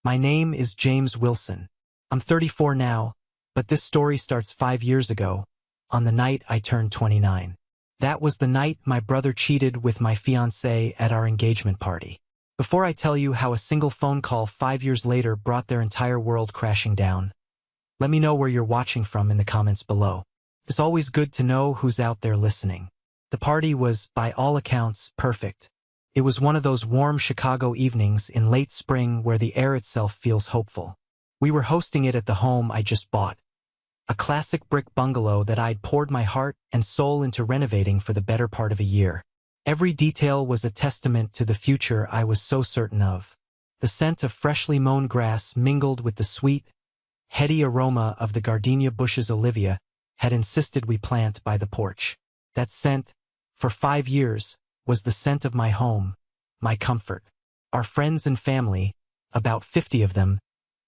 My name is James Wilson. I'm 34 now, but this story starts 5 years ago, on the night I turned 29. That was the night my brother cheated with my fiancée at our engagement party. Before I tell you how a single phone call 5 years later brought their entire world crashing down, let me know where you're watching from in the comments below. It's always good to know who's out there listening. The party was, by all accounts, perfect. It was one of those warm Chicago evenings in late spring where the air itself feels hopeful. We were hosting it at the home I just bought, a classic brick bungalow that I'd poured my heart and soul into renovating for the better part of a year. Every detail was a testament to the future I was so certain of. The scent of freshly mown grass mingled with the sweet, heady aroma of the gardenia bushes Olivia had insisted we plant by the porch. That scent, for 5 years, was the scent of my home, my comfort. Our friends and family, about 50 of them,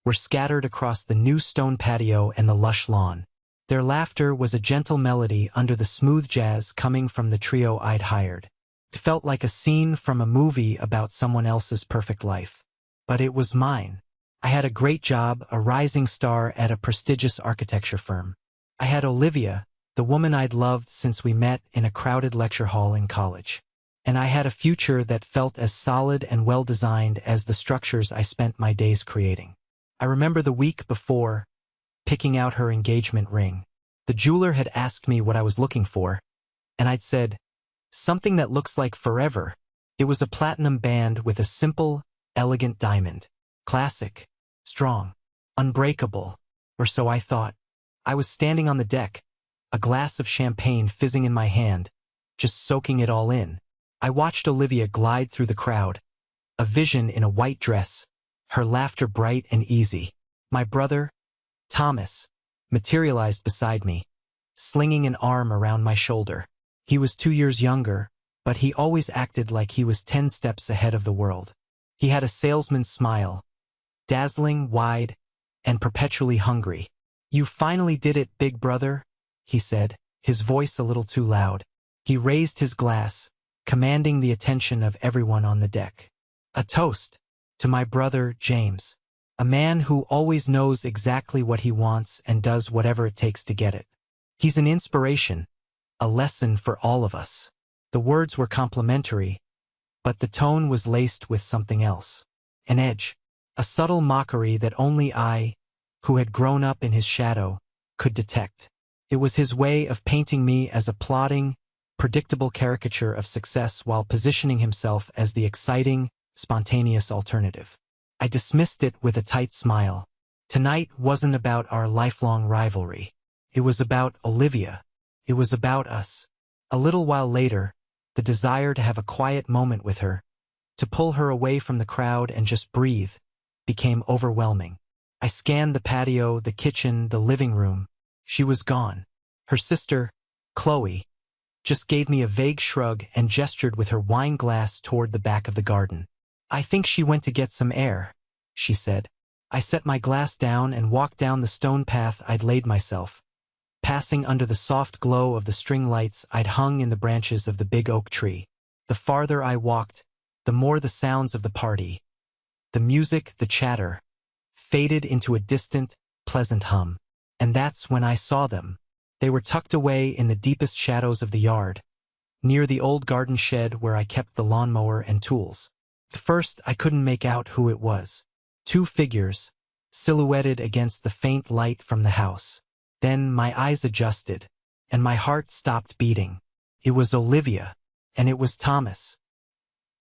were scattered across the new stone patio and the lush lawn. Their laughter was a gentle melody under the smooth jazz coming from the trio I'd hired. It felt like a scene from a movie about someone else's perfect life. But it was mine. I had a great job, a rising star at a prestigious architecture firm. I had Olivia, the woman I'd loved since we met in a crowded lecture hall in college. And I had a future that felt as solid and well-designed as the structures I spent my days creating. I remember the week before, picking out her engagement ring. The jeweler had asked me what I was looking for, and I'd said, something that looks like forever. It was a platinum band with a simple, elegant diamond. Classic, strong, unbreakable, or so I thought. I was standing on the deck, a glass of champagne fizzing in my hand, just soaking it all in. I watched Olivia glide through the crowd, a vision in a white dress, her laughter bright and easy. My brother, Thomas, materialized beside me, slinging an arm around my shoulder. He was 2 years younger, but he always acted like he was 10 steps ahead of the world. He had a salesman's smile, dazzling, wide, and perpetually hungry. You finally did it, big brother, he said, his voice a little too loud. He raised his glass, commanding the attention of everyone on the deck. A toast to my brother, James, a man who always knows exactly what he wants and does whatever it takes to get it. He's an inspiration, a lesson for all of us. The words were complimentary, but the tone was laced with something else. An edge, a subtle mockery that only I, who had grown up in his shadow, could detect. It was his way of painting me as a plodding, predictable caricature of success while positioning himself as the exciting, spontaneous alternative. I dismissed it with a tight smile. Tonight wasn't about our lifelong rivalry. It was about Olivia. It was about us. A little while later, the desire to have a quiet moment with her, to pull her away from the crowd and just breathe, became overwhelming. I scanned the patio, the kitchen, the living room. She was gone. Her sister, Chloe, just gave me a vague shrug and gestured with her wine glass toward the back of the garden. I think she went to get some air, she said. I set my glass down and walked down the stone path I'd laid myself, passing under the soft glow of the string lights I'd hung in the branches of the big oak tree. The farther I walked, the more the sounds of the party, the music, the chatter, faded into a distant, pleasant hum. And that's when I saw them. They were tucked away in the deepest shadows of the yard, near the old garden shed where I kept the lawnmower and tools. At first, I couldn't make out who it was. 2 figures, silhouetted against the faint light from the house. Then my eyes adjusted, and my heart stopped beating. It was Olivia, and it was Thomas.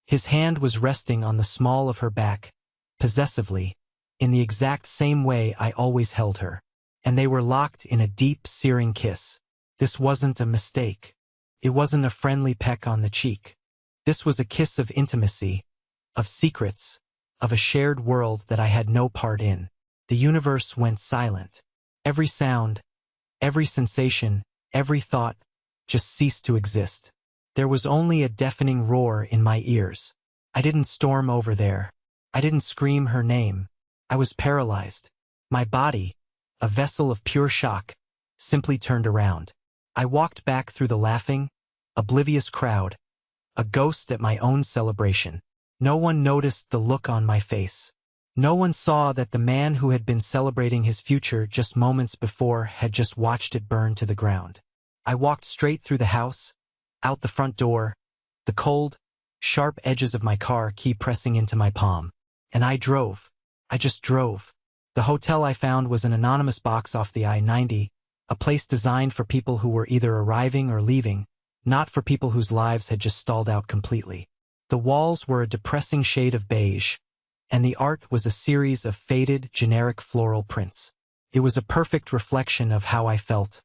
His hand was resting on the small of her back, possessively, in the exact same way I always held her. And they were locked in a deep, searing kiss. This wasn't a mistake. It wasn't a friendly peck on the cheek. This was a kiss of intimacy, of secrets, of a shared world that I had no part in. The universe went silent. Every sound, every sensation, every thought just ceased to exist. There was only a deafening roar in my ears. I didn't storm over there. I didn't scream her name. I was paralyzed. My body, a vessel of pure shock, simply turned around. I walked back through the laughing, oblivious crowd, a ghost at my own celebration. No one noticed the look on my face. No one saw that the man who had been celebrating his future just moments before had just watched it burn to the ground. I walked straight through the house, out the front door, the cold, sharp edges of my car key pressing into my palm. And I drove. I just drove. The hotel I found was an anonymous box off the I-90, a place designed for people who were either arriving or leaving, not for people whose lives had just stalled out completely. The walls were a depressing shade of beige, and the art was a series of faded, generic floral prints. It was a perfect reflection of how I felt.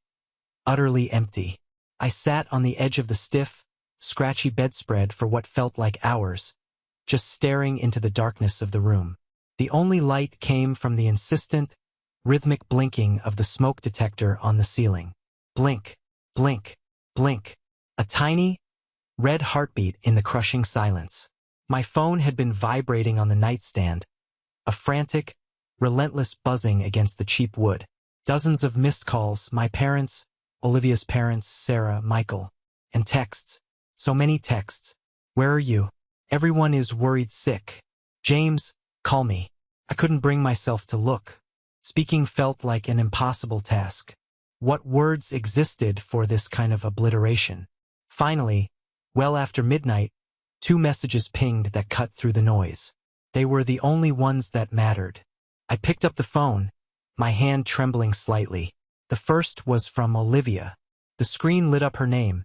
Utterly empty. I sat on the edge of the stiff, scratchy bedspread for what felt like hours, just staring into the darkness of the room. The only light came from the insistent, rhythmic blinking of the smoke detector on the ceiling. Blink, blink, blink. A tiny, red heartbeat in the crushing silence. My phone had been vibrating on the nightstand, a frantic, relentless buzzing against the cheap wood. Dozens of missed calls, my parents, Olivia's parents, Sarah, Michael, and texts. So many texts. Where are you? Everyone is worried sick. James, call me. I couldn't bring myself to look. Speaking felt like an impossible task. What words existed for this kind of obliteration? Finally, well after midnight, 2 messages pinged that cut through the noise. They were the only ones that mattered. I picked up the phone, my hand trembling slightly. The first was from Olivia. The screen lit up her name,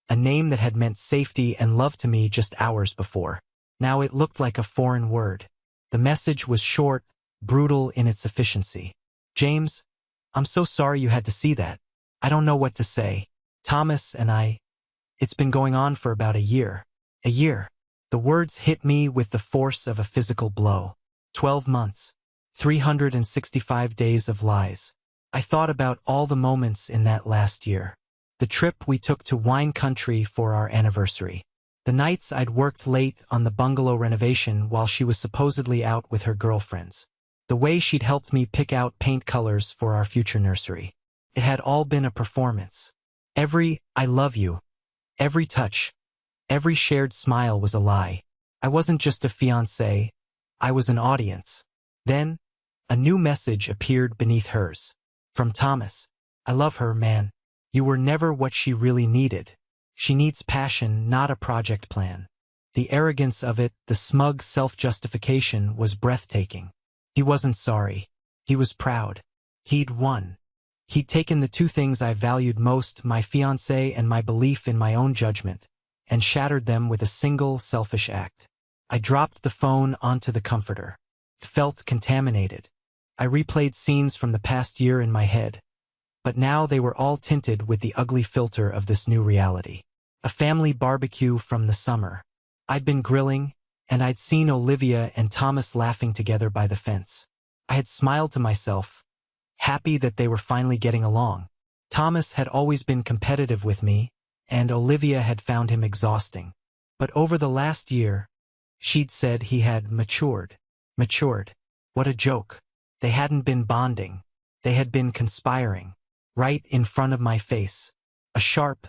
a name that had meant safety and love to me just hours before. Now it looked like a foreign word. The message was short, brutal in its efficiency. James, I'm so sorry you had to see that. I don't know what to say. Thomas and I, it's been going on for about a year. A year. The words hit me with the force of a physical blow. 12 months. 365 days of lies. I thought about all the moments in that last year. The trip we took to wine country for our anniversary. The nights I'd worked late on the bungalow renovation while she was supposedly out with her girlfriends. The way she'd helped me pick out paint colors for our future nursery. It had all been a performance. Every "I love you," every touch, every shared smile was a lie. I wasn't just a fiancé, I was an audience. Then, a new message appeared beneath hers. From Thomas. I love her, man. You were never what she really needed. She needs passion, not a project plan. The arrogance of it, the smug self-justification was breathtaking. He wasn't sorry. He was proud. He'd won. He'd taken the 2 things I valued most, my fiancé and my belief in my own judgment, and shattered them with a single selfish act. I dropped the phone onto the comforter. It felt contaminated. I replayed scenes from the past year in my head, but now they were all tinted with the ugly filter of this new reality. A family barbecue from the summer. I'd been grilling, and I'd seen Olivia and Thomas laughing together by the fence. I had smiled to myself, happy that they were finally getting along. Thomas had always been competitive with me, and Olivia had found him exhausting. But over the last year, she'd said he had matured. Matured. What a joke. They hadn't been bonding. They had been conspiring. Right in front of my face. A sharp,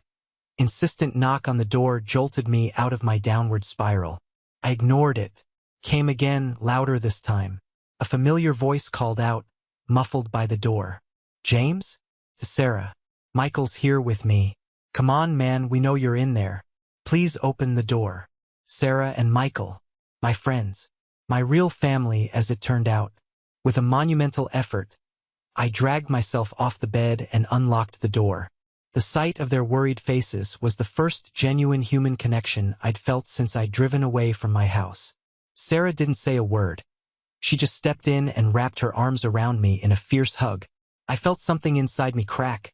insistent knock on the door jolted me out of my downward spiral. I ignored it. Came again, louder this time. A familiar voice called out, muffled by the door. James? To Sarah. Michael's here with me. Come on, man, we know you're in there. Please open the door. Sarah and Michael. My friends. My real family, as it turned out. With a monumental effort, I dragged myself off the bed and unlocked the door. The sight of their worried faces was the first genuine human connection I'd felt since I'd driven away from my house. Sarah didn't say a word. She just stepped in and wrapped her arms around me in a fierce hug. I felt something inside me crack,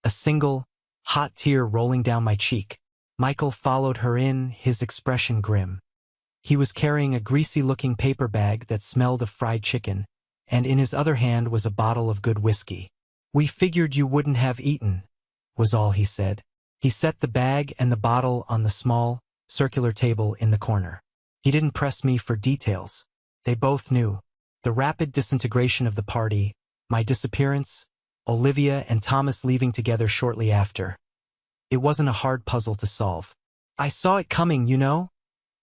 a single, hot tear rolling down my cheek. Michael followed her in, his expression grim. He was carrying a greasy-looking paper bag that smelled of fried chicken, and in his other hand was a bottle of good whiskey. We figured you wouldn't have eaten, was all he said. He set the bag and the bottle on the small, circular table in the corner. He didn't press me for details. They both knew. The rapid disintegration of the party, my disappearance, Olivia and Thomas leaving together shortly after. It wasn't a hard puzzle to solve. I saw it coming, you know,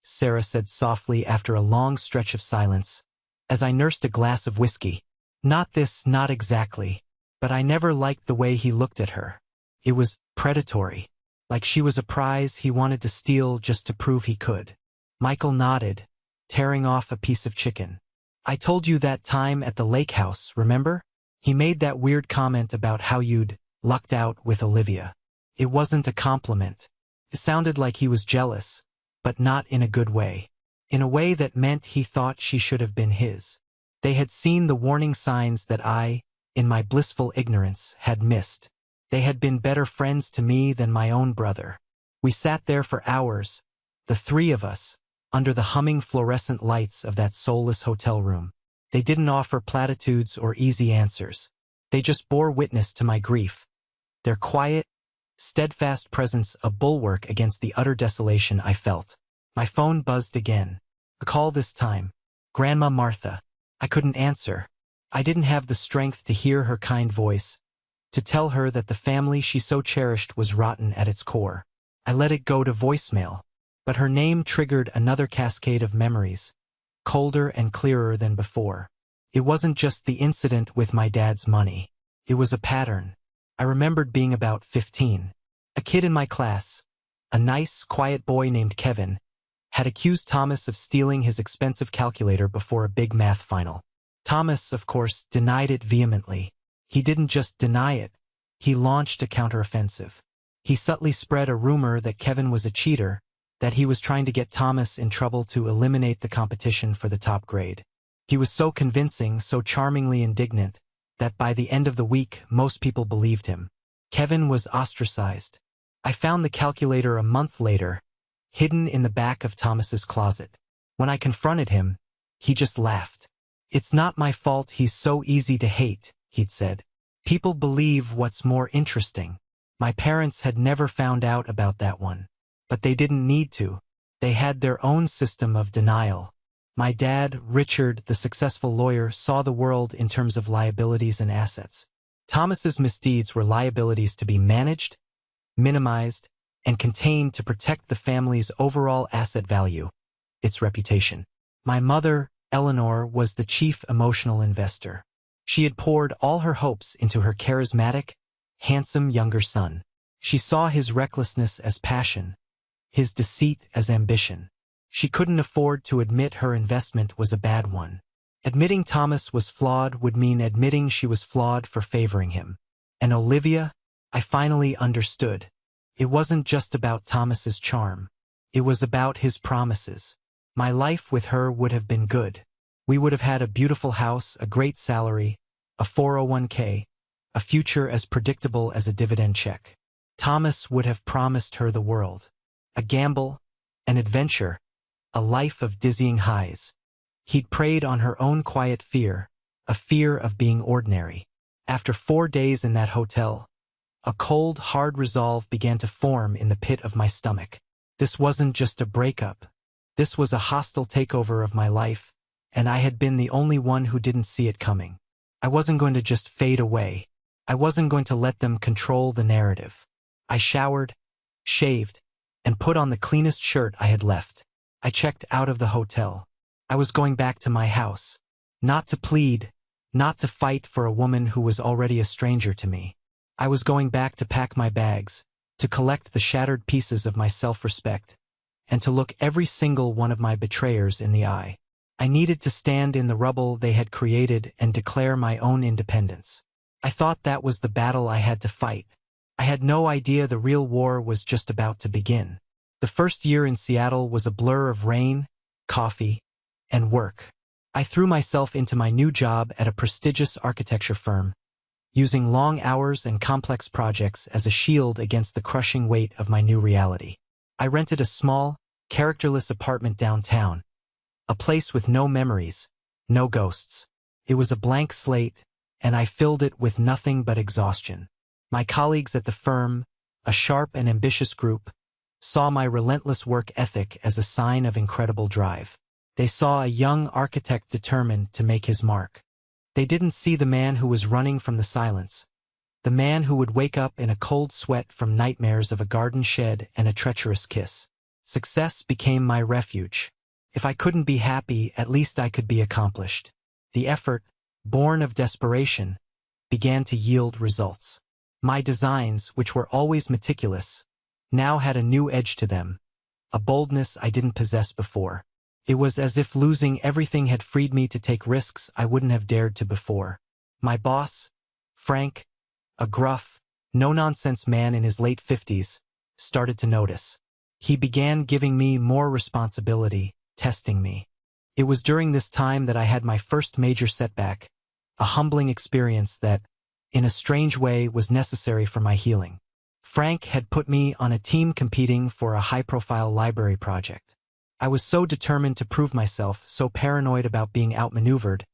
Sarah said softly after a long stretch of silence. as I nursed a glass of whiskey. Not this, not exactly. But I never liked the way he looked at her. It was predatory. Like she was a prize he wanted to steal just to prove he could. Michael nodded, tearing off a piece of chicken. I told you that time at the lake house, remember? He made that weird comment about how you'd lucked out with Olivia. It wasn't a compliment. It sounded like he was jealous, but not in a good way. In a way that meant he thought she should have been his. They had seen the warning signs that I, in my blissful ignorance, had missed. They had been better friends to me than my own brother. We sat there for hours, the three of us, under the humming fluorescent lights of that soulless hotel room. They didn't offer platitudes or easy answers. They just bore witness to my grief. Their quiet, steadfast presence a bulwark against the utter desolation I felt. My phone buzzed again. A call this time. Grandma Martha. I couldn't answer. I didn't have the strength to hear her kind voice, to tell her that the family she so cherished was rotten at its core. I let it go to voicemail. But her name triggered another cascade of memories, colder and clearer than before. It wasn't just the incident with my dad's money. It was a pattern. I remembered being about 15. A kid in my class, a nice, quiet boy named Kevin, had accused Thomas of stealing his expensive calculator before a big math final. Thomas, of course, denied it vehemently. He didn't just deny it. He launched a counteroffensive. He subtly spread a rumor that Kevin was a cheater, that he was trying to get Thomas in trouble to eliminate the competition for the top grade. He was so convincing, so charmingly indignant, that by the end of the week, most people believed him. Kevin was ostracized. I found the calculator a month later, hidden in the back of Thomas's closet. When I confronted him, he just laughed. "It's not my fault he's so easy to hate," he'd said. "People believe what's more interesting." My parents had never found out about that one. But they didn't need to. They had their own system of denial. My dad, Richard, the successful lawyer, saw the world in terms of liabilities and assets. Thomas's misdeeds were liabilities to be managed, minimized, and contained to protect the family's overall asset value, its reputation. My mother, Eleanor, was the chief emotional investor. She had poured all her hopes into her charismatic, handsome younger son. She saw his recklessness as passion, his deceit as ambition. She couldn't afford to admit her investment was a bad one. Admitting Thomas was flawed would mean admitting she was flawed for favoring him. And Olivia, I finally understood. It wasn't just about Thomas's charm. It was about his promises. My life with her would have been good. We would have had a beautiful house, a great salary, a 401k, a future as predictable as a dividend check. Thomas would have promised her the world. A gamble, an adventure, a life of dizzying highs. He'd preyed on her own quiet fear, a fear of being ordinary. After 4 days in that hotel, a cold, hard resolve began to form in the pit of my stomach. This wasn't just a breakup. This was a hostile takeover of my life, and I had been the only one who didn't see it coming. I wasn't going to just fade away. I wasn't going to let them control the narrative. I showered, shaved, and put on the cleanest shirt I had left. I checked out of the hotel. I was going back to my house. Not to plead, not to fight for a woman who was already a stranger to me. I was going back to pack my bags, to collect the shattered pieces of my self-respect, and to look every single one of my betrayers in the eye. I needed to stand in the rubble they had created and declare my own independence. I thought that was the battle I had to fight. I had no idea the real war was just about to begin. The first year in Seattle was a blur of rain, coffee, and work. I threw myself into my new job at a prestigious architecture firm, using long hours and complex projects as a shield against the crushing weight of my new reality. I rented a small, characterless apartment downtown, a place with no memories, no ghosts. It was a blank slate, and I filled it with nothing but exhaustion. My colleagues at the firm, a sharp and ambitious group, saw my relentless work ethic as a sign of incredible drive. They saw a young architect determined to make his mark. They didn't see the man who was running from the silence, the man who would wake up in a cold sweat from nightmares of a garden shed and a treacherous kiss. Success became my refuge. If I couldn't be happy, at least I could be accomplished. The effort, born of desperation, began to yield results. My designs, which were always meticulous, now had a new edge to them, a boldness I didn't possess before. It was as if losing everything had freed me to take risks I wouldn't have dared to before. My boss, Frank, a gruff, no-nonsense man in his late 50s, started to notice. He began giving me more responsibility, testing me. It was during this time that I had my first major setback, a humbling experience that, in a strange way, was necessary for my healing. Frank had put me on a team competing for a high-profile library project. I was so determined to prove myself, so paranoid about being outmaneuvered,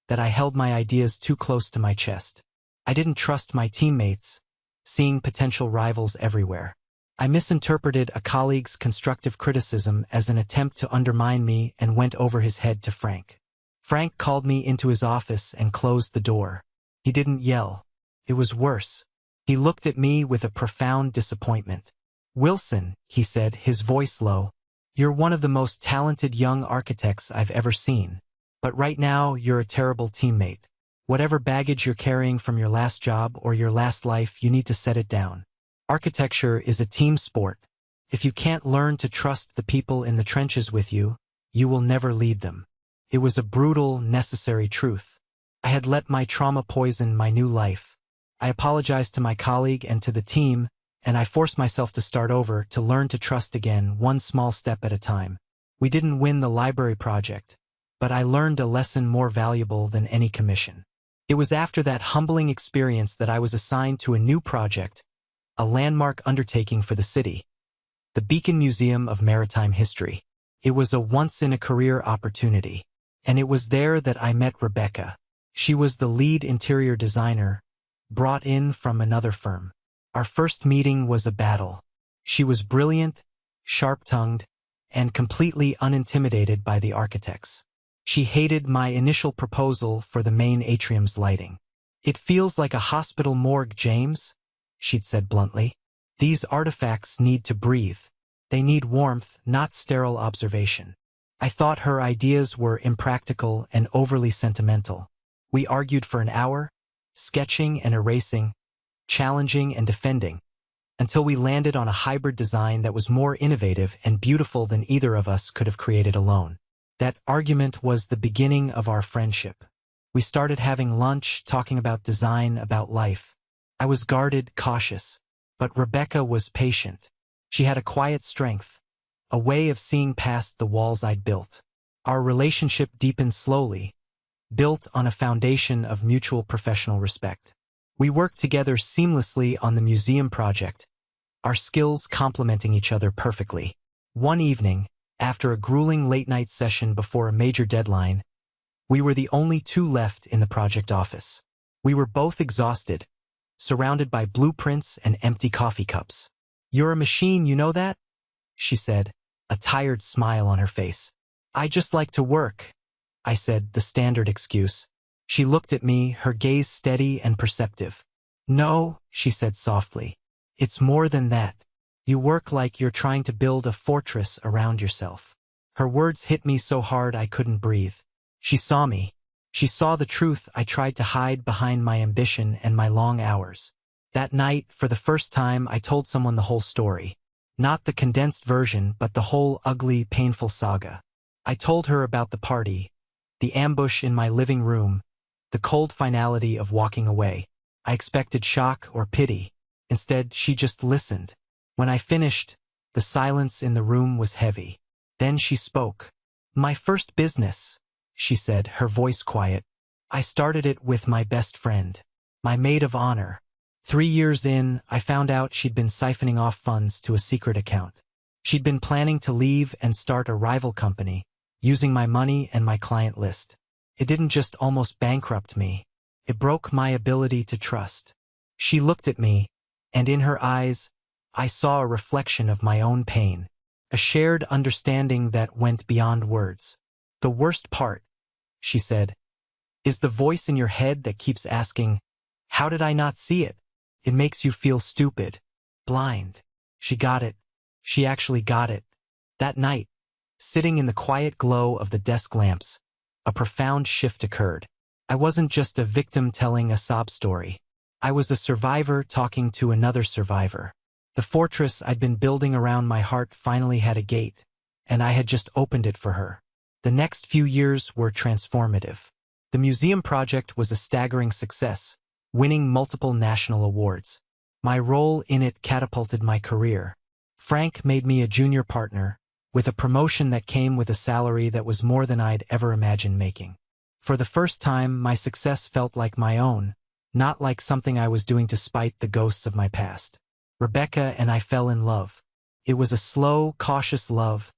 that I held my ideas too close to my chest. I didn't trust my teammates, seeing potential rivals everywhere. I misinterpreted a colleague's constructive criticism as an attempt to undermine me and went over his head to Frank. Frank called me into his office and closed the door. He didn't yell. It was worse. He looked at me with a profound disappointment. "Wilson," he said, his voice low, "you're one of the most talented young architects I've ever seen. But right now, you're a terrible teammate. Whatever baggage you're carrying from your last job or your last life, you need to set it down. Architecture is a team sport. If you can't learn to trust the people in the trenches with you, you will never lead them." It was a brutal, necessary truth. I had let my trauma poison my new life. I apologized to my colleague and to the team, and I forced myself to start over, to learn to trust again, one small step at a time. We didn't win the library project, but I learned a lesson more valuable than any commission. It was after that humbling experience that I was assigned to a new project, a landmark undertaking for the city, the Beacon Museum of Maritime History. It was a once-in-a-career opportunity, and it was there that I met Rebecca. She was the lead interior designer, brought in from another firm. Our first meeting was a battle. She was brilliant, sharp-tongued, and completely unintimidated by the architects. She hated my initial proposal for the main atrium's lighting. "It feels like a hospital morgue, James," she'd said bluntly. "These artifacts need to breathe. They need warmth, not sterile observation." I thought her ideas were impractical and overly sentimental. We argued for an hour, sketching and erasing, challenging and defending, until we landed on a hybrid design that was more innovative and beautiful than either of us could have created alone. That argument was the beginning of our friendship. We started having lunch, talking about design, about life. I was guarded, cautious, but Rebecca was patient. She had a quiet strength, a way of seeing past the walls I'd built. Our relationship deepened slowly, built on a foundation of mutual professional respect. We worked together seamlessly on the museum project, our skills complementing each other perfectly. One evening, after a grueling late-night session before a major deadline, we were the only two left in the project office. We were both exhausted, surrounded by blueprints and empty coffee cups. "You're a machine, you know that?" she said, a tired smile on her face. "I just like to work," I said, the standard excuse. She looked at me, her gaze steady and perceptive. "No," she said softly. "It's more than that. You work like you're trying to build a fortress around yourself." Her words hit me so hard I couldn't breathe. She saw me. She saw the truth I tried to hide behind my ambition and my long hours. That night, for the first time, I told someone the whole story. Not the condensed version, but the whole ugly, painful saga. I told her about the party, the ambush in my living room, the cold finality of walking away. I expected shock or pity. Instead, she just listened. When I finished, the silence in the room was heavy. Then she spoke. "My first business," she said, her voice quiet. "I started it with my best friend, my maid of honor. 3 years in, I found out she'd been siphoning off funds to a secret account. She'd been planning to leave and start a rival company, using my money and my client list. It didn't just almost bankrupt me. It broke my ability to trust." She looked at me, and in her eyes, I saw a reflection of my own pain, a shared understanding that went beyond words. "The worst part," she said, "is the voice in your head that keeps asking, 'How did I not see it?' It makes you feel stupid, blind." She got it. She actually got it. That night, Sitting in the quiet glow of the desk lamps, a profound shift occurred. I wasn't just a victim telling a sob story. I was a survivor talking to another survivor. The fortress I'd been building around my heart finally had a gate, and I had just opened it for her. The next few years were transformative. The museum project was a staggering success, winning multiple national awards. My role in it catapulted my career. Frank made me a junior partner, with a promotion that came with a salary that was more than I'd ever imagined making. For the first time, my success felt like my own, not like something I was doing to spite the ghosts of my past. Rebecca and I fell in love. It was a slow, cautious love,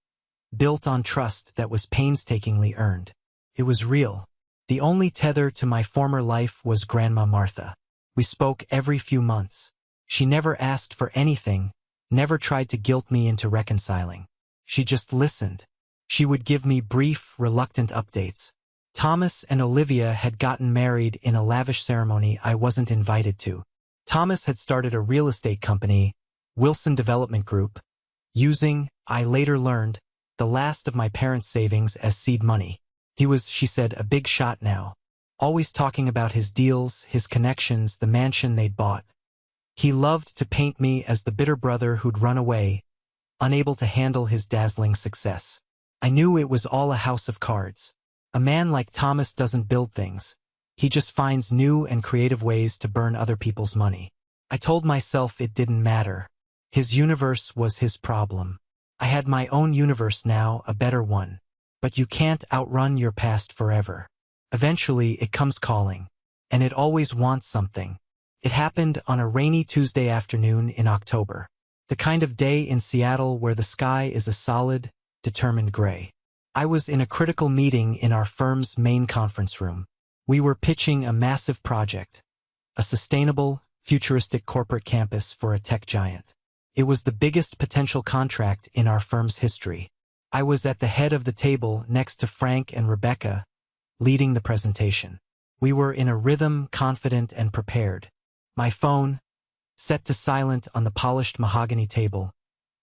built on trust that was painstakingly earned. It was real. The only tether to my former life was Grandma Martha. We spoke every few months. She never asked for anything, never tried to guilt me into reconciling. She just listened. She would give me brief, reluctant updates. Thomas and Olivia had gotten married in a lavish ceremony I wasn't invited to. Thomas had started a real estate company, Wilson Development Group, using, I later learned, the last of my parents' savings as seed money. He was, she said, a big shot now, always talking about his deals, his connections, the mansion they'd bought. He loved to paint me as the bitter brother who'd run away, unable to handle his dazzling success. I knew it was all a house of cards. A man like Thomas doesn't build things. He just finds new and creative ways to burn other people's money. I told myself it didn't matter. His universe was his problem. I had my own universe now, a better one. But you can't outrun your past forever. Eventually, it comes calling. And it always wants something. It happened on a rainy Tuesday afternoon in October. The kind of day in Seattle where the sky is a solid, determined gray. I was in a critical meeting in our firm's main conference room. We were pitching a massive project, a sustainable, futuristic corporate campus for a tech giant. It was the biggest potential contract in our firm's history. I was at the head of the table next to Frank and Rebecca, leading the presentation. We were in a rhythm, confident and prepared. My phone, set to silent on the polished mahogany table,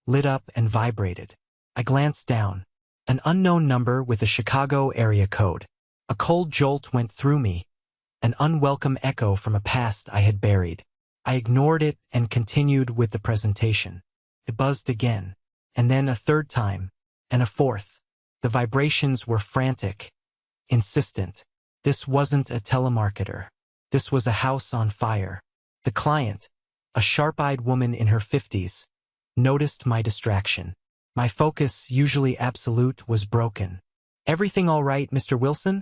lit up and vibrated. I glanced down. An unknown number with a Chicago area code. A cold jolt went through me, an unwelcome echo from a past I had buried. I ignored it and continued with the presentation. It buzzed again, and then a third time, and a fourth. The vibrations were frantic, insistent. This wasn't a telemarketer. This was a house on fire. The client, a sharp-eyed woman in her 50s, noticed my distraction. My focus, usually absolute, was broken. "Everything all right, Mr. Wilson?"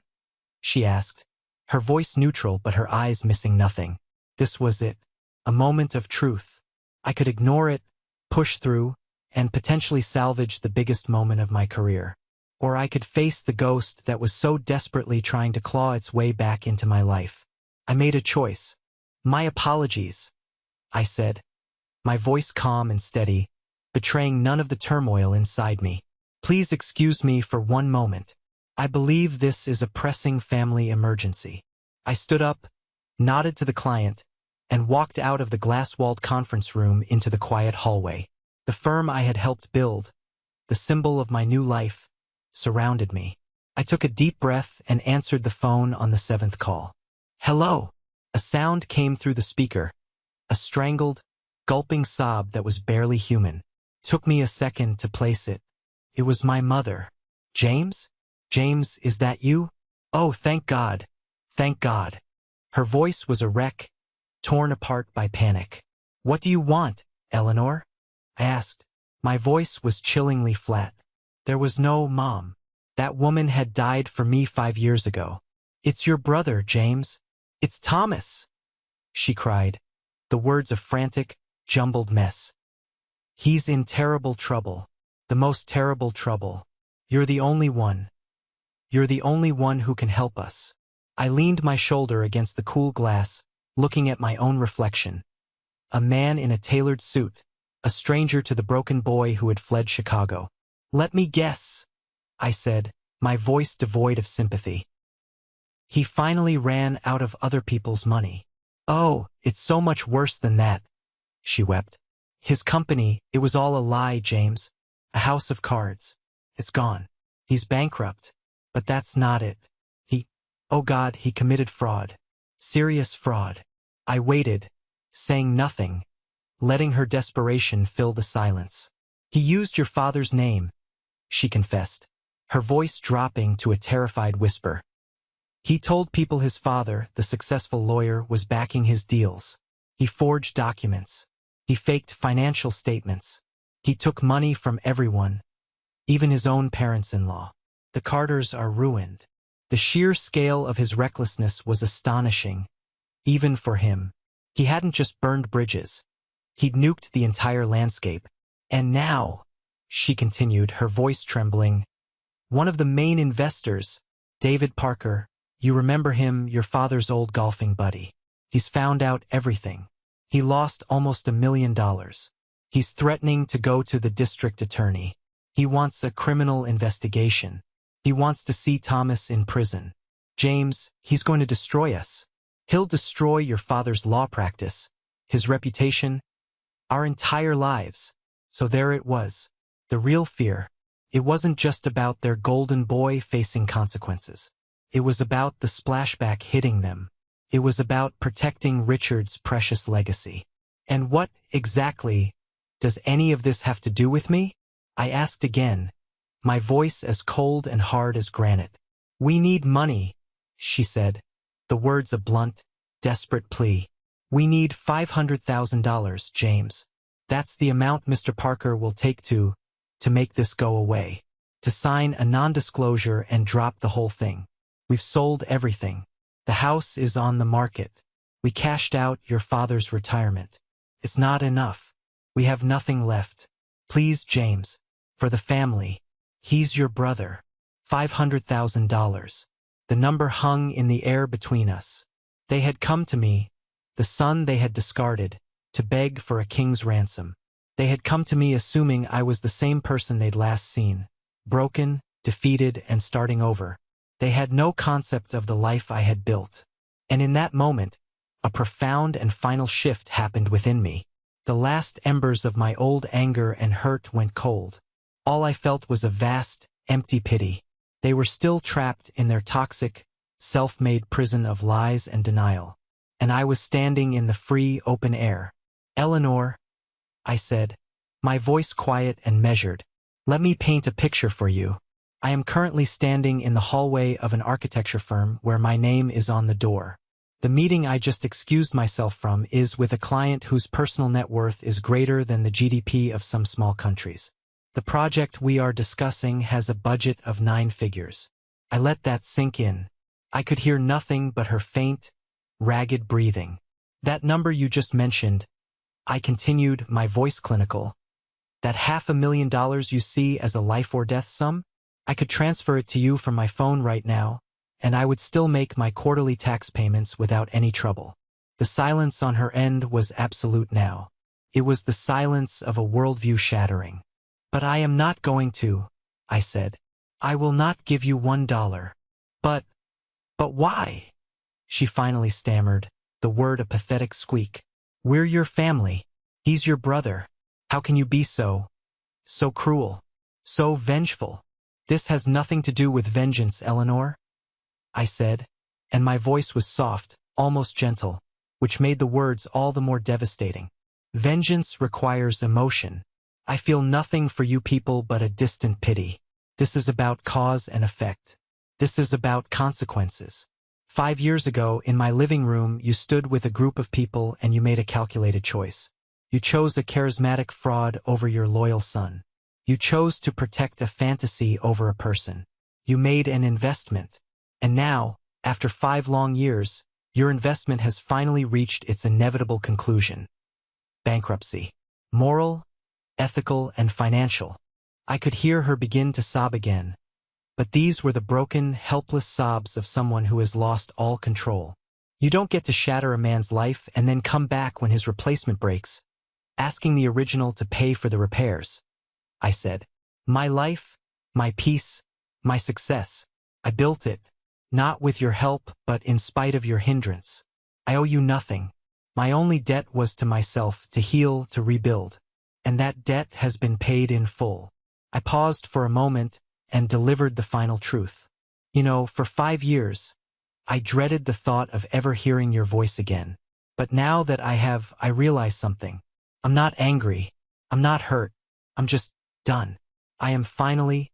she asked, her voice neutral but her eyes missing nothing. This was it, a moment of truth. I could ignore it, push through, and potentially salvage the biggest moment of my career. Or I could face the ghost that was so desperately trying to claw its way back into my life. I made a choice. "My apologies," I said, my voice calm and steady, betraying none of the turmoil inside me. "Please excuse me for one moment. I believe this is a pressing family emergency." I stood up, nodded to the client, and walked out of the glass-walled conference room into the quiet hallway. The firm I had helped build, the symbol of my new life, surrounded me. I took a deep breath and answered the phone on the 7th call. "Hello." A sound came through the speaker, a strangled, gulping sob that was barely human. Took me a second to place it. It was my mother. "James? James, is that you? Oh, thank God. Thank God." Her voice was a wreck, torn apart by panic. "What do you want, Eleanor?" I asked. My voice was chillingly flat. There was no mom. That woman had died for me 5 years ago. "It's your brother, James. It's Thomas," she cried, the words a frantic, jumbled mess. "He's in terrible trouble. The most terrible trouble. You're the only one. You're the only one who can help us." I leaned my shoulder against the cool glass, looking at my own reflection. A man in a tailored suit, a stranger to the broken boy who had fled Chicago. "Let me guess," I said, my voice devoid of sympathy. "He finally ran out of other people's money." "Oh, it's so much worse than that," she wept. "His company, it was all a lie, James. A house of cards. It's gone. He's bankrupt. But that's not it. Oh God, he committed fraud. Serious fraud. I waited, saying nothing, letting her desperation fill the silence. He used your father's name, she confessed, her voice dropping to a terrified whisper. He told people his father, the successful lawyer, was backing his deals. He forged documents. He faked financial statements. He took money from everyone, even his own parents-in-law. The Carters are ruined. The sheer scale of his recklessness was astonishing, even for him. He hadn't just burned bridges. He'd nuked the entire landscape. And now, she continued, her voice trembling, one of the main investors, David Parker, you remember him, your father's old golfing buddy. He's found out everything. He lost almost $1 million. He's threatening to go to the district attorney. He wants a criminal investigation. He wants to see Thomas in prison. James, he's going to destroy us. He'll destroy your father's law practice, his reputation, our entire lives. So there it was. The real fear. It wasn't just about their golden boy facing consequences. It was about the splashback hitting them. It was about protecting Richard's precious legacy. And what, exactly, does any of this have to do with me? I asked again, my voice as cold and hard as granite. We need money, she said, the words a blunt, desperate plea. We need $500,000, James. That's the amount Mr. Parker will take to make this go away. To sign a non-disclosure and drop the whole thing. We've sold everything. The house is on the market. We cashed out your father's retirement. It's not enough. We have nothing left. Please, James, for the family. He's your brother. $500,000. The number hung in the air between us. They had come to me, the son they had discarded, to beg for a king's ransom. They had come to me assuming I was the same person they'd last seen, broken, defeated, and starting over. They had no concept of the life I had built. And in that moment, a profound and final shift happened within me. The last embers of my old anger and hurt went cold. All I felt was a vast, empty pity. They were still trapped in their toxic, self-made prison of lies and denial. And I was standing in the free, open air. Eleanor, I said, my voice quiet and measured, let me paint a picture for you. I am currently standing in the hallway of an architecture firm where my name is on the door. The meeting I just excused myself from is with a client whose personal net worth is greater than the GDP of some small countries. The project we are discussing has a budget of 9 figures. I let that sink in. I could hear nothing but her faint, ragged breathing. That number you just mentioned, I continued, my voice clinical. That $500,000 you see as a life or death sum? I could transfer it to you from my phone right now, and I would still make my quarterly tax payments without any trouble. The silence on her end was absolute now. It was the silence of a worldview shattering. But I am not going to, I said. I will not give you $1. But why? She finally stammered, the word a pathetic squeak. We're your family. He's your brother. How can you be so cruel, so vengeful? This has nothing to do with vengeance, Eleanor, I said, and my voice was soft, almost gentle, which made the words all the more devastating. Vengeance requires emotion. I feel nothing for you people but a distant pity. This is about cause and effect. This is about consequences. 5 years ago, in my living room, you stood with a group of people and you made a calculated choice. You chose a charismatic fraud over your loyal son. You chose to protect a fantasy over a person. You made an investment. And now, after 5 long years, your investment has finally reached its inevitable conclusion. Bankruptcy. Moral, ethical, and financial. I could hear her begin to sob again. But these were the broken, helpless sobs of someone who has lost all control. You don't get to shatter a man's life and then come back when his replacement breaks, asking the original to pay for the repairs. I said, my life, my peace, my success. I built it, not with your help, but in spite of your hindrance. I owe you nothing. My only debt was to myself, to heal, to rebuild. And that debt has been paid in full. I paused for a moment and delivered the final truth. For 5 years, I dreaded the thought of ever hearing your voice again. But now that I realize something. I'm not angry. I'm not hurt. I'm just done. I am finally,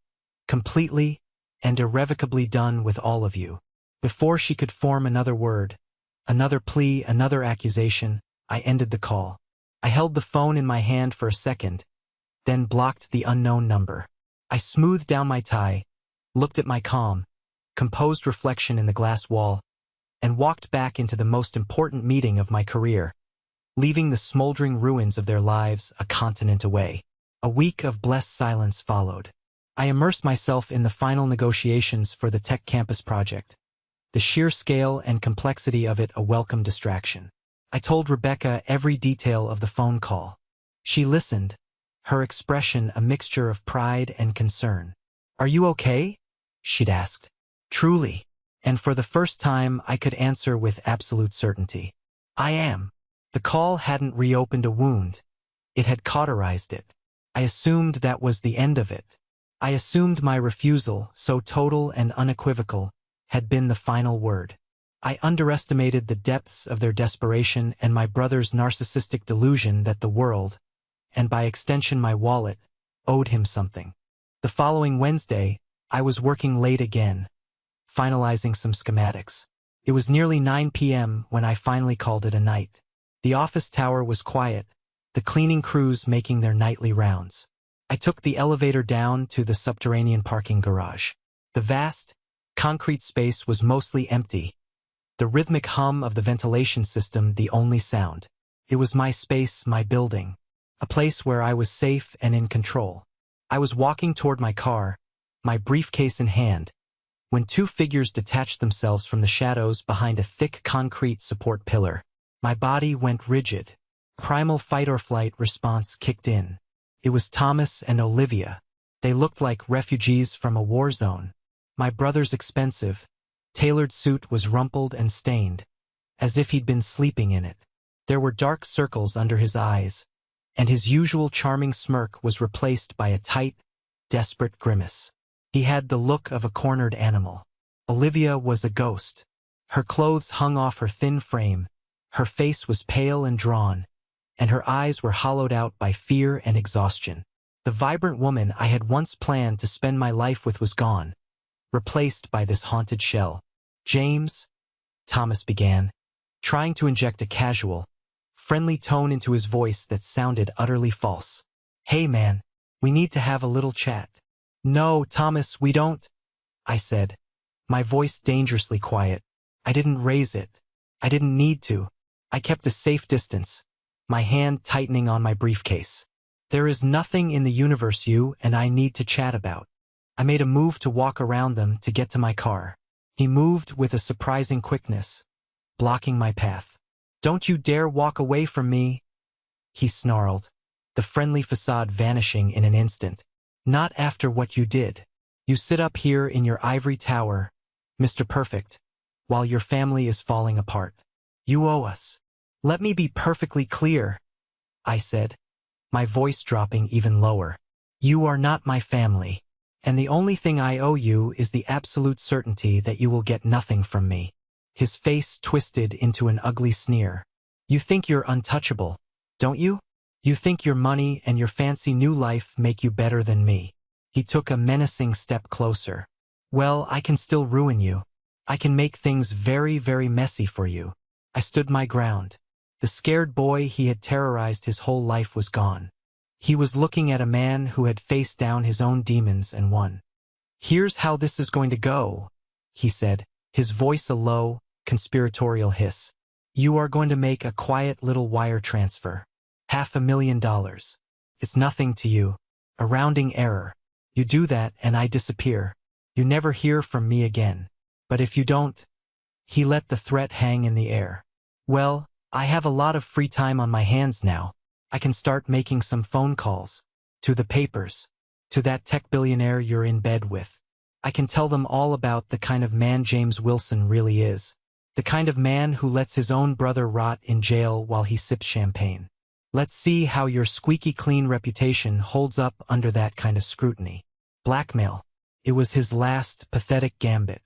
completely, and irrevocably done with all of you. Before she could form another word, another plea, another accusation, I ended the call. I held the phone in my hand for a second, then blocked the unknown number. I smoothed down my tie, looked at my calm, composed reflection in the glass wall, and walked back into the most important meeting of my career, leaving the smoldering ruins of their lives a continent away. A week of blessed silence followed. I immersed myself in the final negotiations for the tech campus project, the sheer scale and complexity of it a welcome distraction. I told Rebecca every detail of the phone call. She listened, her expression a mixture of pride and concern. "Are you okay?" she'd asked. "Truly." And for the first time I could answer with absolute certainty. "I am." The call hadn't reopened a wound. It had cauterized it. I assumed that was the end of it. I assumed my refusal, so total and unequivocal, had been the final word. I underestimated the depths of their desperation and my brother's narcissistic delusion that the world, and by extension my wallet, owed him something. The following Wednesday, I was working late again, finalizing some schematics. It was nearly 9 p.m. when I finally called it a night. The office tower was quiet, the cleaning crews making their nightly rounds. I took the elevator down to the subterranean parking garage. The vast, concrete space was mostly empty, the rhythmic hum of the ventilation system the only sound. It was my space, my building, a place where I was safe and in control. I was walking toward my car, my briefcase in hand, when two figures detached themselves from the shadows behind a thick concrete support pillar. My body went rigid. Primal fight-or-flight response kicked in. It was Thomas and Olivia. They looked like refugees from a war zone. My brother's expensive, tailored suit was rumpled and stained, as if he'd been sleeping in it. There were dark circles under his eyes, and his usual charming smirk was replaced by a tight, desperate grimace. He had the look of a cornered animal. Olivia was a ghost. Her clothes hung off her thin frame, her face was pale and drawn, and her eyes were hollowed out by fear and exhaustion. The vibrant woman I had once planned to spend my life with was gone, replaced by this haunted shell. "James," Thomas began, trying to inject a casual, friendly tone into his voice that sounded utterly false. "Hey man, we need to have a little chat." "No, Thomas, we don't," I said, my voice dangerously quiet. I didn't raise it. I didn't need to. I kept a safe distance, my hand tightening on my briefcase. "There is nothing in the universe you and I need to chat about." I made a move to walk around them to get to my car. He moved with a surprising quickness, blocking my path. "Don't you dare walk away from me," he snarled, the friendly facade vanishing in an instant. "Not after what you did. You sit up here in your ivory tower, Mr. Perfect, while your family is falling apart. You owe us." "Let me be perfectly clear," I said, my voice dropping even lower. "You are not my family, and the only thing I owe you is the absolute certainty that you will get nothing from me." His face twisted into an ugly sneer. "You think you're untouchable, don't you? You think your money and your fancy new life make you better than me." He took a menacing step closer. "Well, I can still ruin you. I can make things very, very messy for you." I stood my ground. The scared boy he had terrorized his whole life was gone. He was looking at a man who had faced down his own demons and won. "Here's how this is going to go," he said, his voice a low, conspiratorial hiss. "You are going to make a quiet little wire transfer. $500,000. It's nothing to you. A rounding error. You do that and I disappear. You never hear from me again. But if you don't..." He let the threat hang in the air. "Well, I have a lot of free time on my hands now. I can start making some phone calls. To the papers. To that tech billionaire you're in bed with. I can tell them all about the kind of man James Wilson really is. The kind of man who lets his own brother rot in jail while he sips champagne. Let's see how your squeaky clean reputation holds up under that kind of scrutiny. Blackmail. It was his last, pathetic gambit.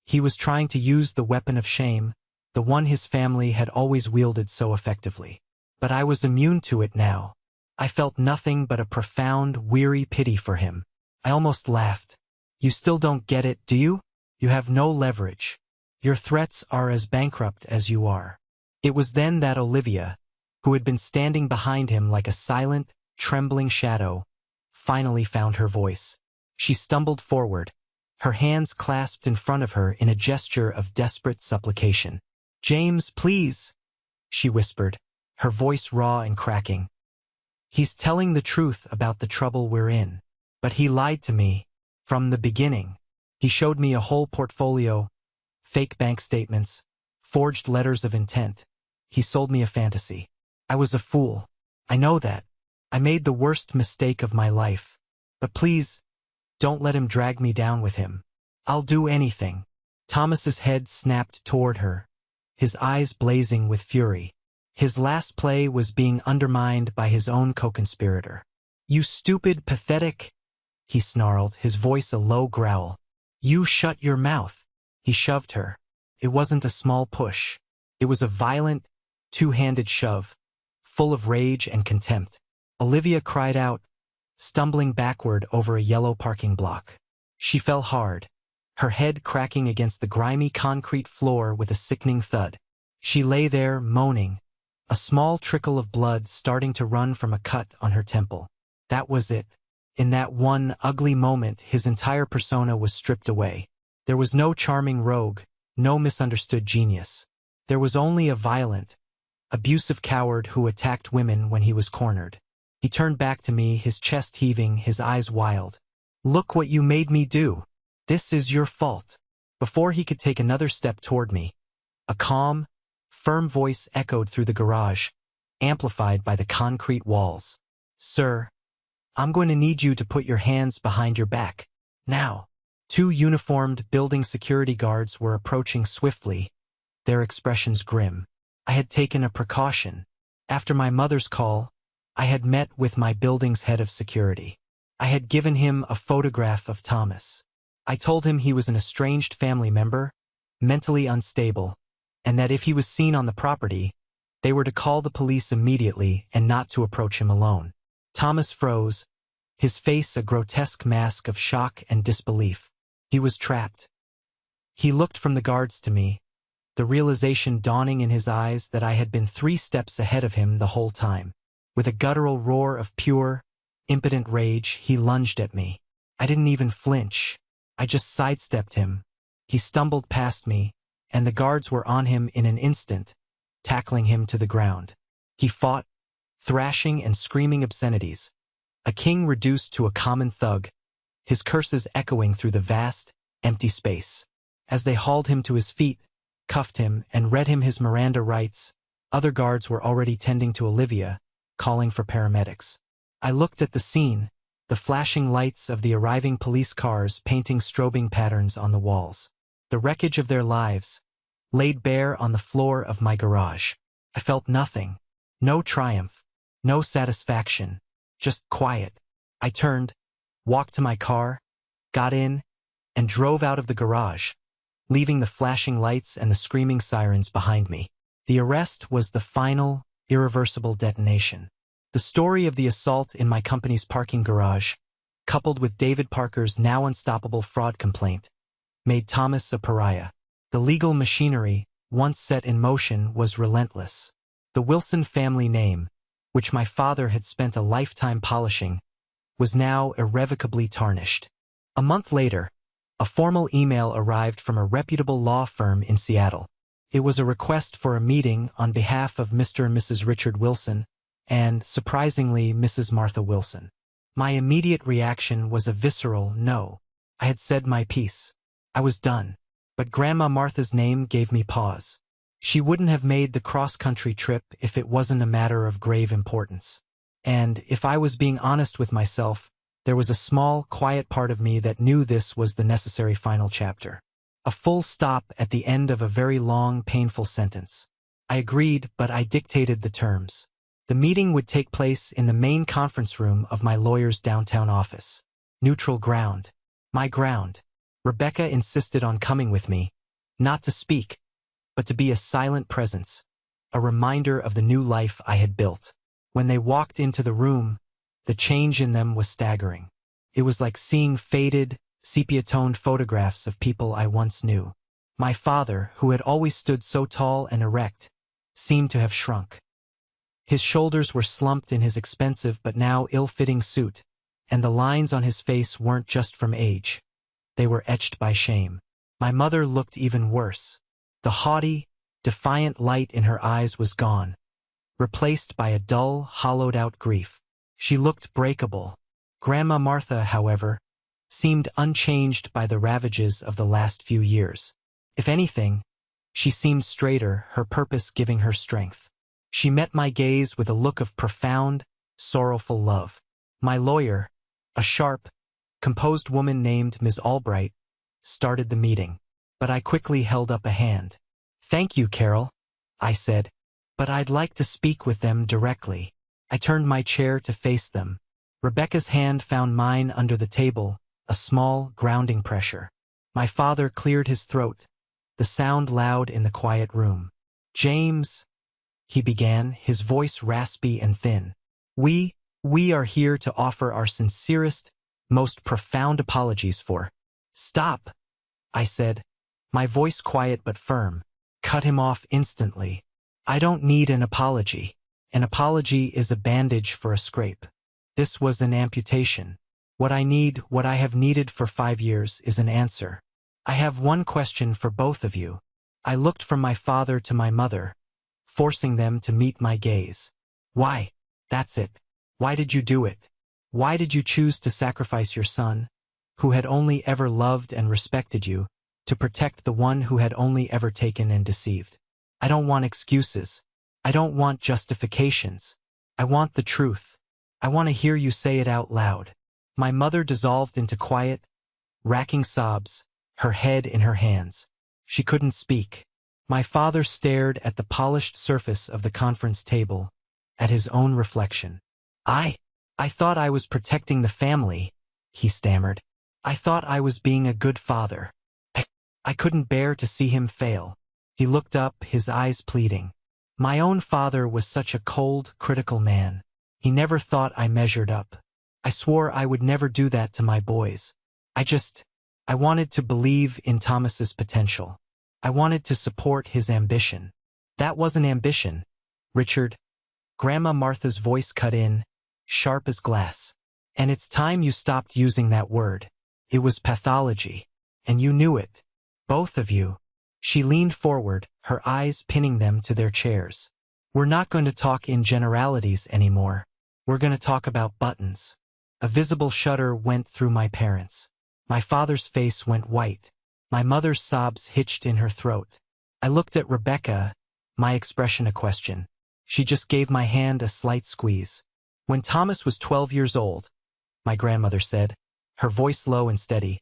He was trying to use the weapon of shame, the one his family had always wielded so effectively. But I was immune to it now. I felt nothing but a profound, weary pity for him. I almost laughed. You still don't get it, do you? You have no leverage. Your threats are as bankrupt as you are. It was then that Olivia, who had been standing behind him like a silent, trembling shadow, finally found her voice. She stumbled forward, her hands clasped in front of her in a gesture of desperate supplication. "James, please," she whispered, her voice raw and cracking. "He's telling the truth about the trouble we're in. But he lied to me from the beginning. He showed me a whole portfolio, fake bank statements, forged letters of intent. He sold me a fantasy. I was a fool. I know that. I made the worst mistake of my life. But please, don't let him drag me down with him. I'll do anything." Thomas's head snapped toward her, his eyes blazing with fury. His last play was being undermined by his own co-conspirator. "You stupid, pathetic," he snarled, his voice a low growl. "You shut your mouth." He shoved her. It wasn't a small push. It was a violent, two-handed shove, full of rage and contempt. Olivia cried out, stumbling backward over a yellow parking block. She fell hard, her head cracking against the grimy concrete floor with a sickening thud. She lay there, moaning, a small trickle of blood starting to run from a cut on her temple. That was it. In that one ugly moment, his entire persona was stripped away. There was no charming rogue, no misunderstood genius. There was only a violent, abusive coward who attacked women when he was cornered. He turned back to me, his chest heaving, his eyes wild. "Look what you made me do. This is your fault." Before he could take another step toward me, a calm, firm voice echoed through the garage, amplified by the concrete walls. "Sir, I'm going to need you to put your hands behind your back. Now." Two uniformed building security guards were approaching swiftly, their expressions grim. I had taken a precaution. After my mother's call, I had met with my building's head of security. I had given him a photograph of Thomas. I told him he was an estranged family member, mentally unstable, and that if he was seen on the property, they were to call the police immediately and not to approach him alone. Thomas froze, his face a grotesque mask of shock and disbelief. He was trapped. He looked from the guards to me, the realization dawning in his eyes that I had been 3 steps ahead of him the whole time. With a guttural roar of pure, impotent rage, he lunged at me. I didn't even flinch. I just sidestepped him. He stumbled past me, and the guards were on him in an instant, tackling him to the ground. He fought, thrashing and screaming obscenities. A king reduced to a common thug, his curses echoing through the vast, empty space. As they hauled him to his feet, cuffed him, and read him his Miranda rights, other guards were already tending to Olivia, calling for paramedics. I looked at the scene, the flashing lights of the arriving police cars painting strobing patterns on the walls. The wreckage of their lives, laid bare on the floor of my garage. I felt nothing. No triumph. No satisfaction. Just quiet. I turned, walked to my car, got in, and drove out of the garage, leaving the flashing lights and the screaming sirens behind me. The arrest was the final, irreversible detonation. The story of the assault in my company's parking garage, coupled with David Parker's now unstoppable fraud complaint, made Thomas a pariah. The legal machinery, once set in motion, was relentless. The Wilson family name, which my father had spent a lifetime polishing, was now irrevocably tarnished. A month later, a formal email arrived from a reputable law firm in Seattle. It was a request for a meeting on behalf of Mr. and Mrs. Richard Wilson and, surprisingly, Mrs. Martha Wilson. My immediate reaction was a visceral no. I had said my piece. I was done. But Grandma Martha's name gave me pause. She wouldn't have made the cross-country trip if it wasn't a matter of grave importance. And, if I was being honest with myself, there was a small, quiet part of me that knew this was the necessary final chapter. A full stop at the end of a very long, painful sentence. I agreed, but I dictated the terms. The meeting would take place in the main conference room of my lawyer's downtown office. Neutral ground. My ground. Rebecca insisted on coming with me, not to speak, but to be a silent presence, a reminder of the new life I had built. When they walked into the room, the change in them was staggering. It was like seeing faded, sepia-toned photographs of people I once knew. My father, who had always stood so tall and erect, seemed to have shrunk. His shoulders were slumped in his expensive but now ill-fitting suit, and the lines on his face weren't just from age. They were etched by shame. My mother looked even worse. The haughty, defiant light in her eyes was gone, replaced by a dull, hollowed-out grief. She looked breakable. Grandma Martha, however, seemed unchanged by the ravages of the last few years. If anything, she seemed straighter, her purpose giving her strength. She met my gaze with a look of profound, sorrowful love. My lawyer, a sharp, composed woman named Ms. Albright, started the meeting, but I quickly held up a hand. "Thank you, Carol," I said, "but I'd like to speak with them directly." I turned my chair to face them. Rebecca's hand found mine under the table, a small, grounding pressure. My father cleared his throat, the sound loud in the quiet room. "James," he began, his voice raspy and thin. We are here to offer our sincerest, most profound apologies for—" "Stop," I said, my voice quiet but firm. Cut him off instantly. "I don't need an apology. An apology is a bandage for a scrape. This was an amputation. What I have needed for 5 years, is an answer. I have one question for both of you." I looked from my father to my mother, forcing them to meet my gaze. "Why? That's it. Why did you do it? Why did you choose to sacrifice your son, who had only ever loved and respected you, to protect the one who had only ever taken and deceived? I don't want excuses. I don't want justifications. I want the truth. I want to hear you say it out loud." My mother dissolved into quiet, racking sobs, her head in her hands. She couldn't speak. My father stared at the polished surface of the conference table, at his own reflection. I thought I was protecting the family," he stammered. "I thought I was being a good father. I couldn't bear to see him fail." He looked up, his eyes pleading. "My own father was such a cold, critical man. He never thought I measured up. I swore I would never do that to my boys. I wanted to believe in Thomas's potential. I wanted to support his ambition." "That wasn't ambition, Richard." Grandma Martha's voice cut in, sharp as glass. "And it's time you stopped using that word. It was pathology. And you knew it. Both of you." She leaned forward, her eyes pinning them to their chairs. "We're not going to talk in generalities anymore. We're going to talk about buttons." A visible shudder went through my parents. My father's face went white. My mother's sobs hitched in her throat. I looked at Rebecca, my expression a question. She just gave my hand a slight squeeze. "When Thomas was 12 years old," my grandmother said, her voice low and steady,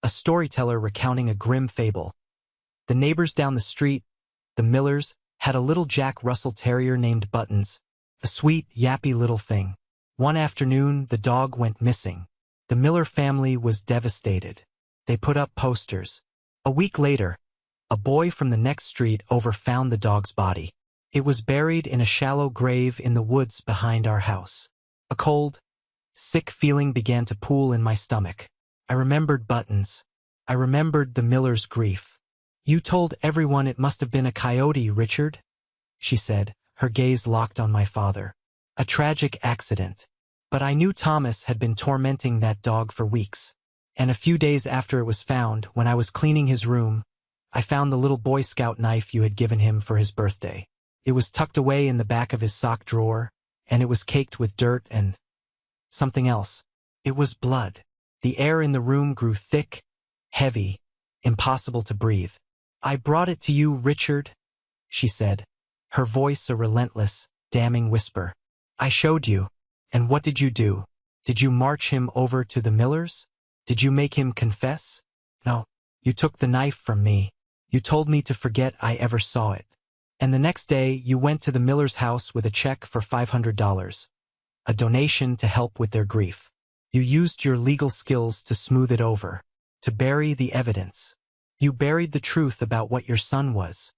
a storyteller recounting a grim fable. "The neighbors down the street, the Millers, had a little Jack Russell Terrier named Buttons, a sweet, yappy little thing. One afternoon, the dog went missing. The Miller family was devastated. They put up posters. A week later, a boy from the next street over found the dog's body. It was buried in a shallow grave in the woods behind our house. A cold, sick feeling began to pool in my stomach. I remembered Buttons. I remembered the Miller's grief. "You told everyone it must have been a coyote, Richard," she said, her gaze locked on my father. "A tragic accident. But I knew Thomas had been tormenting that dog for weeks. And a few days after it was found, when I was cleaning his room, I found the little Boy Scout knife you had given him for his birthday. It was tucked away in the back of his sock drawer, and it was caked with dirt and something else. It was blood. The air in the room grew thick, heavy, impossible to breathe. "I brought it to you, Richard," she said, her voice a relentless, damning whisper. "I showed you. And what did you do? Did you march him over to the Millers? Did you make him confess? No. You took the knife from me. You told me to forget I ever saw it. And the next day, you went to the miller's house with a check for $500, a donation to help with their grief. You used your legal skills to smooth it over, to bury the evidence. You buried the truth about what your son was,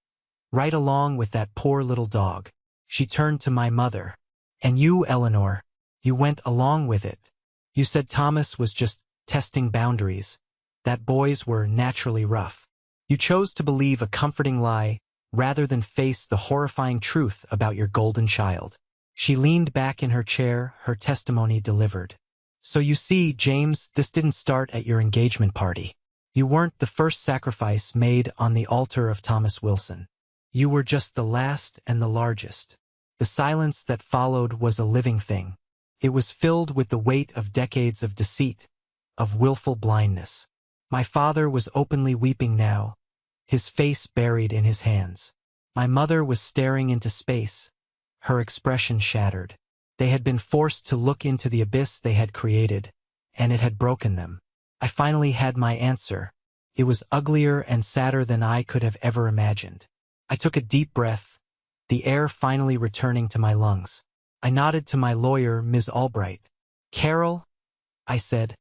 right along with that poor little dog. She turned to my mother. And you, Eleanor, you went along with it. You said Thomas was just testing boundaries, that boys were naturally rough. You chose to believe a comforting lie rather than face the horrifying truth about your golden child. She leaned back in her chair, her testimony delivered. So you see, James, this didn't start at your engagement party. You weren't the first sacrifice made on the altar of Thomas Wilson. You were just the last and the largest. The silence that followed was a living thing. It was filled with the weight of decades of deceit, of willful blindness. My father was openly weeping now, his face buried in his hands. My mother was staring into space, her expression shattered. They had been forced to look into the abyss they had created, and it had broken them. I finally had my answer. It was uglier and sadder than I could have ever imagined. I took a deep breath, the air finally returning to my lungs. I nodded to my lawyer, Ms. Albright. Carol, I said,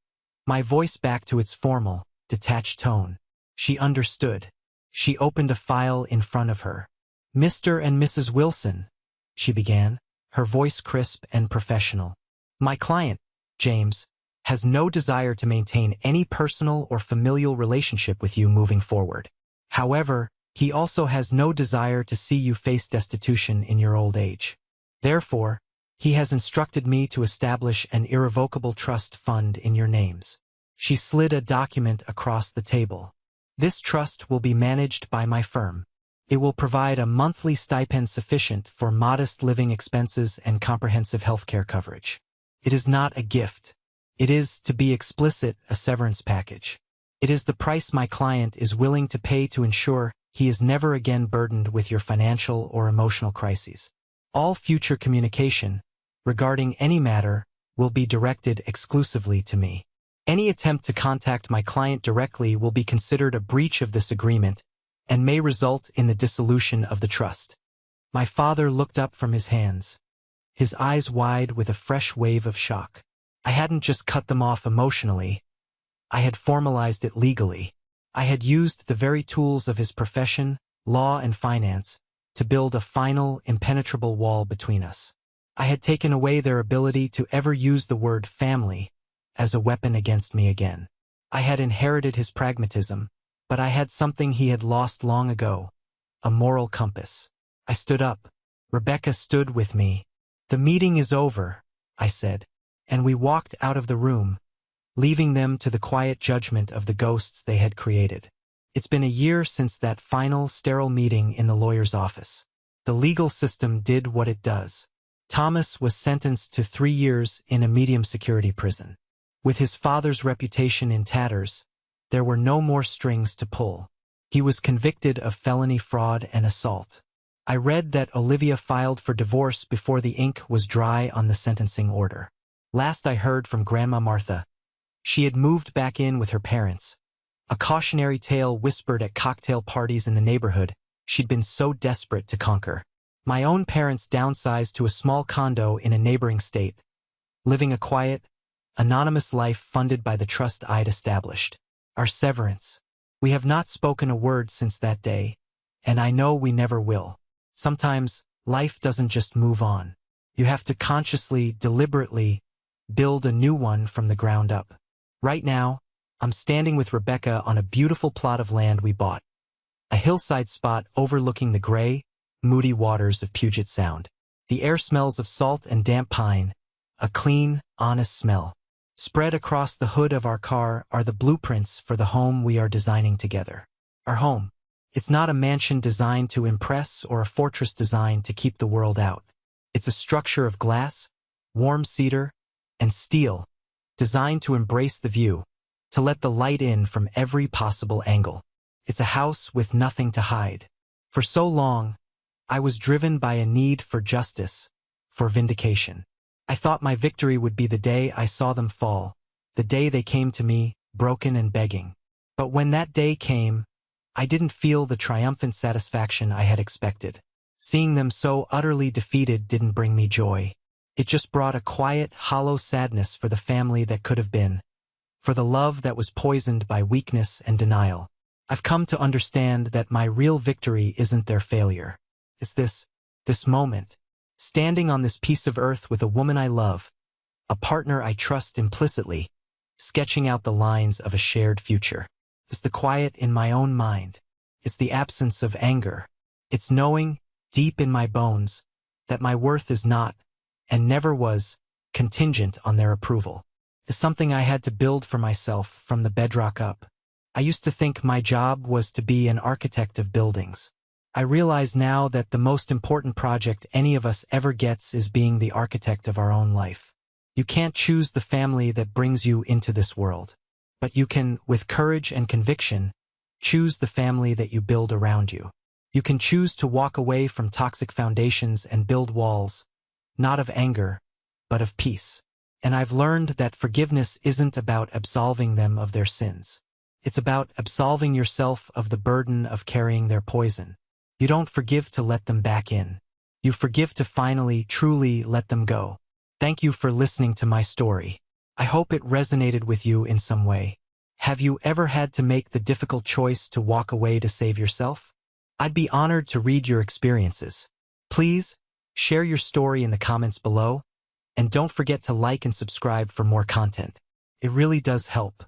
my voice back to its formal, detached tone. She understood. She opened a file in front of her. Mr. and Mrs. Wilson, she began, her voice crisp and professional. My client, James, has no desire to maintain any personal or familial relationship with you moving forward. However, he also has no desire to see you face destitution in your old age. Therefore, he has instructed me to establish an irrevocable trust fund in your names. She slid a document across the table. This trust will be managed by my firm. It will provide a monthly stipend sufficient for modest living expenses and comprehensive healthcare coverage. It is not a gift. It is, to be explicit, a severance package. It is the price my client is willing to pay to ensure he is never again burdened with your financial or emotional crises. All future communication, regarding any matter, will be directed exclusively to me. Any attempt to contact my client directly will be considered a breach of this agreement and may result in the dissolution of the trust. My father looked up from his hands, his eyes wide with a fresh wave of shock. I hadn't just cut them off emotionally. I had formalized it legally. I had used the very tools of his profession, law and finance, to build a final, impenetrable wall between us. I had taken away their ability to ever use the word family as a weapon against me again. I had inherited his pragmatism, but I had something he had lost long ago, a moral compass. I stood up. Rebecca stood with me. The meeting is over, I said, and we walked out of the room, leaving them to the quiet judgment of the ghosts they had created. It's been a year since that final, sterile meeting in the lawyer's office. The legal system did what it does. Thomas was sentenced to 3 years in a medium-security prison. With his father's reputation in tatters, there were no more strings to pull. He was convicted of felony fraud and assault. I read that Olivia filed for divorce before the ink was dry on the sentencing order. Last I heard from Grandma Martha, she had moved back in with her parents. A cautionary tale whispered at cocktail parties in the neighborhood she'd been so desperate to conquer. My own parents downsized to a small condo in a neighboring state, living a quiet, anonymous life funded by the trust I'd established. Our severance. We have not spoken a word since that day, and I know we never will. Sometimes, life doesn't just move on. You have to consciously, deliberately, build a new one from the ground up. Right now, I'm standing with Rebecca on a beautiful plot of land we bought. A hillside spot overlooking the gray, moody waters of Puget Sound. The air smells of salt and damp pine, a clean, honest smell. Spread across the hood of our car are the blueprints for the home we are designing together. Our home. It's not a mansion designed to impress or a fortress designed to keep the world out. It's a structure of glass, warm cedar, and steel, designed to embrace the view, to let the light in from every possible angle. It's a house with nothing to hide. For so long, I was driven by a need for justice, for vindication. I thought my victory would be the day I saw them fall, the day they came to me, broken and begging. But when that day came, I didn't feel the triumphant satisfaction I had expected. Seeing them so utterly defeated didn't bring me joy. It just brought a quiet, hollow sadness for the family that could have been, for the love that was poisoned by weakness and denial. I've come to understand that my real victory isn't their failure. It's this moment, standing on this piece of earth with a woman I love, a partner I trust implicitly, sketching out the lines of a shared future. It's the quiet in my own mind. It's the absence of anger. It's knowing, deep in my bones, that my worth is not, and never was, contingent on their approval. It's something I had to build for myself from the bedrock up. I used to think my job was to be an architect of buildings. I realize now that the most important project any of us ever gets is being the architect of our own life. You can't choose the family that brings you into this world, but you can, with courage and conviction, choose the family that you build around you. You can choose to walk away from toxic foundations and build walls, not of anger, but of peace. And I've learned that forgiveness isn't about absolving them of their sins. It's about absolving yourself of the burden of carrying their poison. You don't forgive to let them back in. You forgive to finally, truly let them go. Thank you for listening to my story. I hope it resonated with you in some way. Have you ever had to make the difficult choice to walk away to save yourself? I'd be honored to read your experiences. Please, share your story in the comments below, and don't forget to like and subscribe for more content. It really does help.